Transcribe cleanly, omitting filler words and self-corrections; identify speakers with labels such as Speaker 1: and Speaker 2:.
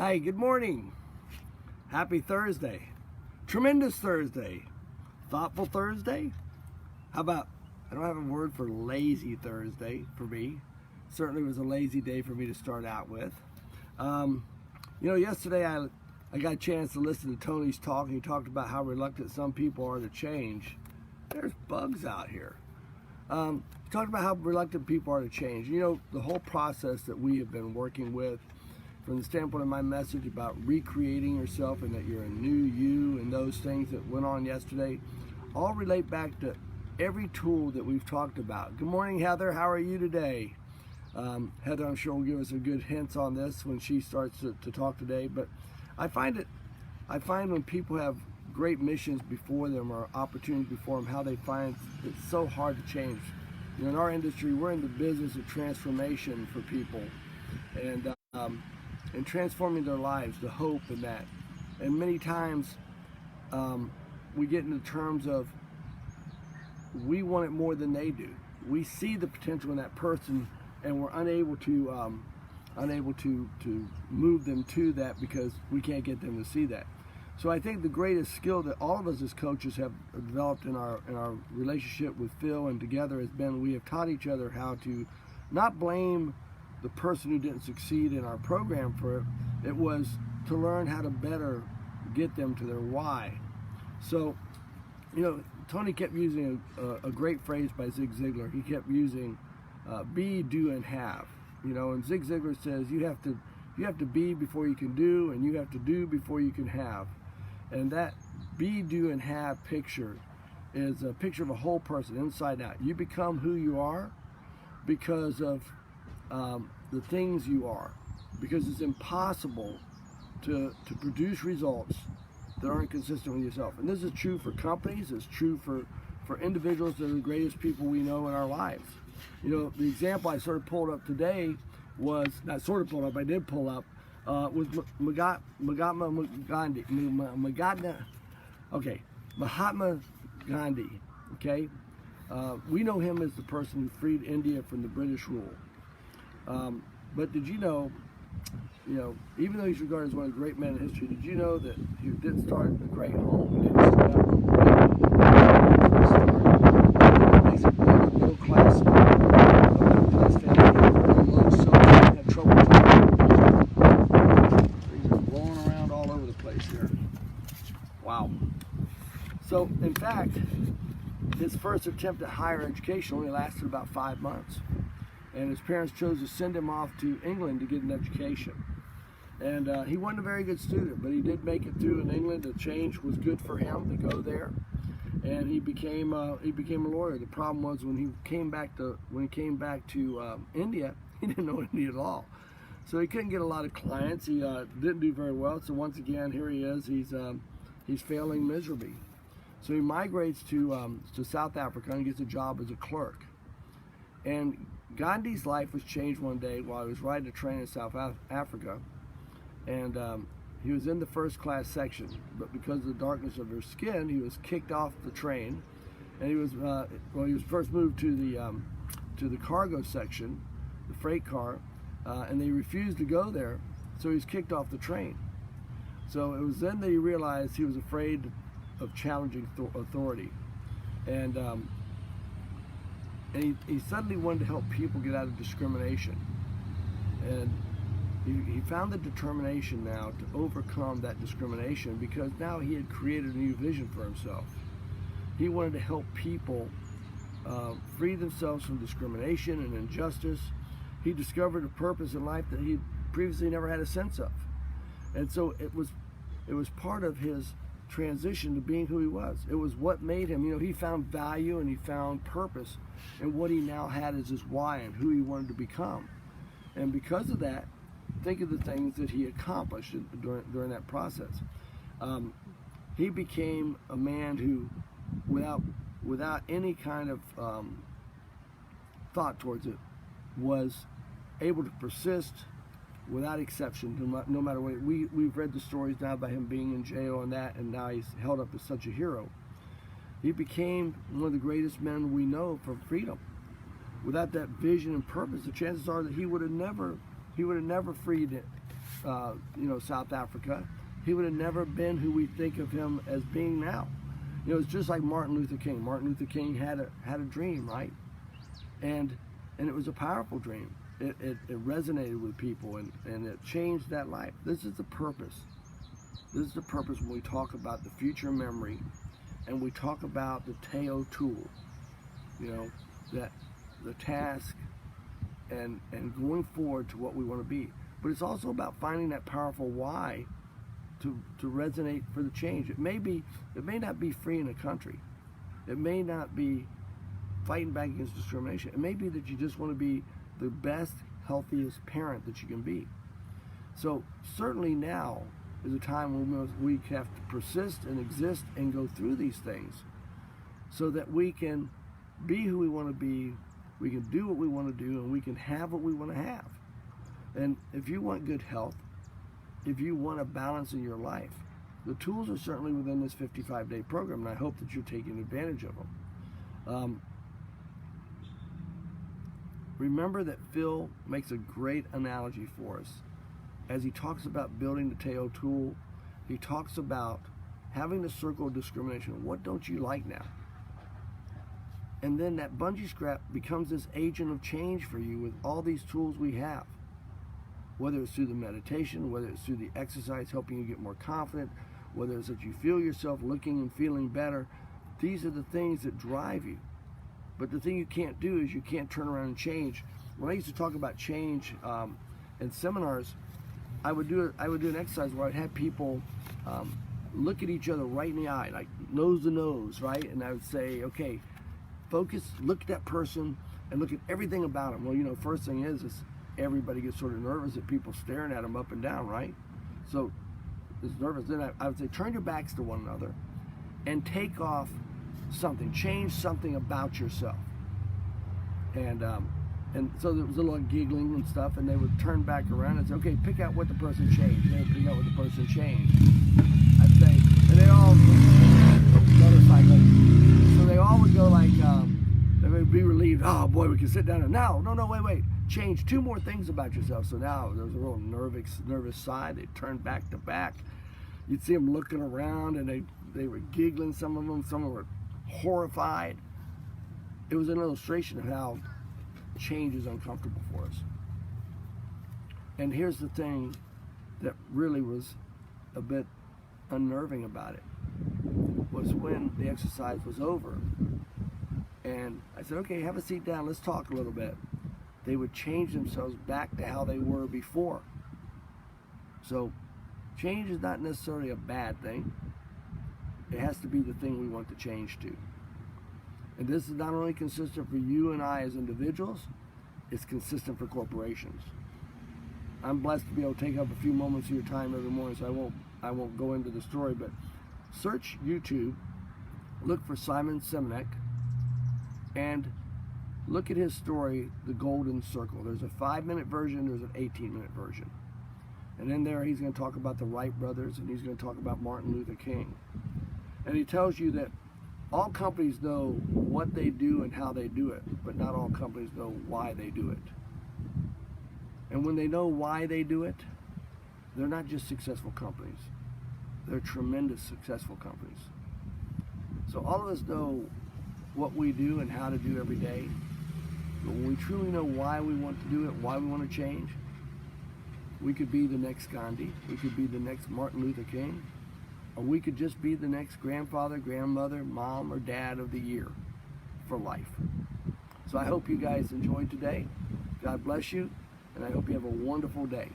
Speaker 1: Hi, good morning. Happy Thursday. Tremendous Thursday. Thoughtful Thursday? How about, I don't have a word for lazy Thursday for me. Certainly was a lazy day for me to start out with. Yesterday I got a chance to listen to Tony's talk, and he talked about how reluctant some people are to change. There's bugs out here. He talked about how reluctant people are to change. The whole process that we have been working with from the standpoint of my message about recreating yourself and that you're a new you and those things that went on yesterday all relate back to every tool that we've talked about. Good morning, Heather. How are you today? Heather, I'm sure, will give us some good hints on this when she starts to talk today. But I find when people have great missions before them or opportunities before them, how they find it's so hard to change. In our industry, we're in the business of transformation for people, and transforming their lives, the hope in that. And many times we get into terms of we want it more than they do. We see the potential in that person, and we're unable to move them to that because we can't get them to see that. So I think the greatest skill that all of us as coaches have developed in our relationship with Phil and together has been we have taught each other how to not blame the person who didn't succeed in our program for it. It was to learn how to better get them to their why. So, Tony kept using a great phrase by Zig Ziglar. He kept using be, do, and have. And Zig Ziglar says you have to be before you can do, and you have to do before you can have. And that be, do, and have picture is a picture of a whole person, inside out. You become who you are because of the things you are, because it's impossible to produce results that aren't consistent with yourself. And this is true for companies, it's true for individuals that are the greatest people we know in our lives. The example I sort of pulled up today was, not sort of pulled up, I did pull up, was Mahatma Gandhi, okay? We know him as the person who freed India from the British rule. But did you know, even though he's regarded as one of the great men in history, did you know that he didn't start a great home? He didn't start out real great. He started basically a middle class family, low self, had trouble. Things are blowing around all over the place here. Wow. So, in fact, his first attempt at higher education only lasted about 5 months. And his parents chose to send him off to England to get an education. And he wasn't a very good student, but he did make it through in England. The change was good for him to go there, and he became a lawyer. The problem was when he came back to India, he didn't know India at all, so he couldn't get a lot of clients. He didn't do very well. So once again, here he is. He's failing miserably. So he migrates to South Africa and gets a job as a clerk. And Gandhi's life was changed one day while he was riding a train in South Africa, and he was in the first class section, but because of the darkness of his skin, he was kicked off the train, and he was first moved to the cargo section, the freight car, and they refused to go there, so he was kicked off the train. So it was then that he realized he was afraid of challenging authority, and he suddenly wanted to help people get out of discrimination. And he found the determination now to overcome that discrimination because now he had created a new vision for himself. He wanted to help people free themselves from discrimination and injustice. He discovered a purpose in life that he previously never had a sense of. And so it was part of his transition to being who he was. It was what made him, he found value and he found purpose in what he now had as his why and who he wanted to become. And because of that, think of the things that he accomplished during that process. He became a man who, without any kind of thought towards it, was able to persist without exception, no matter what. We've read the stories now about him being in jail and that, and now he's held up as such a hero. He became one of the greatest men we know for freedom. Without that vision and purpose, the chances are that he would have never freed South Africa, he would have never been who we think of him as being now. It's just like Martin Luther King. Martin Luther King had a dream, right? And it was a powerful dream. It resonated with people, and it changed that life. This is the purpose. This is the purpose when we talk about the future memory, and we talk about the Tasso tool. That the task and going forward to what we want to be. But it's also about finding that powerful why to resonate for the change. It may not be free in a country. It may not be fighting back against discrimination. It may be that you just want to be the best, healthiest parent that you can be. So certainly now is a time when we have to persist and exist and go through these things so that we can be who we want to be, we can do what we want to do, and we can have what we want to have. And if you want good health, if you want a balance in your life, the tools are certainly within this 55-day program, and I hope that you're taking advantage of them. Remember that Phil makes a great analogy for us. As he talks about building the Tasso tool, he talks about having the circle of discrimination. What don't you like now? And then that bungee strap becomes this agent of change for you with all these tools we have. Whether it's through the meditation, whether it's through the exercise helping you get more confident, whether it's that you feel yourself looking and feeling better, these are the things that drive you. But the thing you can't do is you can't turn around and change. When I used to talk about change in seminars, I would do an exercise where I'd have people look at each other right in the eye, like nose to nose, right? And I would say, okay, focus, look at that person and look at everything about them. Well, first thing is everybody gets sort of nervous at people staring at them up and down, right? So it's nervous. Then I would say, turn your backs to one another and take off something, change something about yourself. And so there was a little giggling and stuff, and they would turn back around and say, okay, pick out what the person changed. They would pick out what the person changed. I'd say, and they all motorcycle. So they all would go like, they would be relieved. Oh boy, we can sit down and no, wait. Change two more things about yourself. So now there was a real nervous side. They turned back to back. You'd see them looking around, and they were giggling. Some of them were horrified. It was an illustration of how change is uncomfortable for us. And here's the thing that really was a bit unnerving about it, was when the exercise was over and I said, okay, have a seat down, let's talk a little bit. They would change themselves back to how they were before. So change is not necessarily a bad thing. It has to be the thing we want to change to. And this is not only consistent for you and I as individuals, it's consistent for corporations. I'm blessed to be able to take up a few moments of your time every morning, so I won't go into the story, but search YouTube, look for Simon Sinek, and look at his story, The Golden Circle. There's a 5-minute version, there's an 18-minute version. And in there he's going to talk about the Wright brothers, and he's going to talk about Martin Luther King. And he tells you that all companies know what they do and how they do it, but not all companies know why they do it. And when they know why they do it, they're not just successful companies. They're tremendous successful companies. So all of us know what we do and how to do every day. But when we truly know why we want to do it, why we want to change, we could be the next Gandhi, we could be the next Martin Luther King, or we could just be the next grandfather, grandmother, mom, or dad of the year for life. So I hope you guys enjoyed today. God bless you, and I hope you have a wonderful day.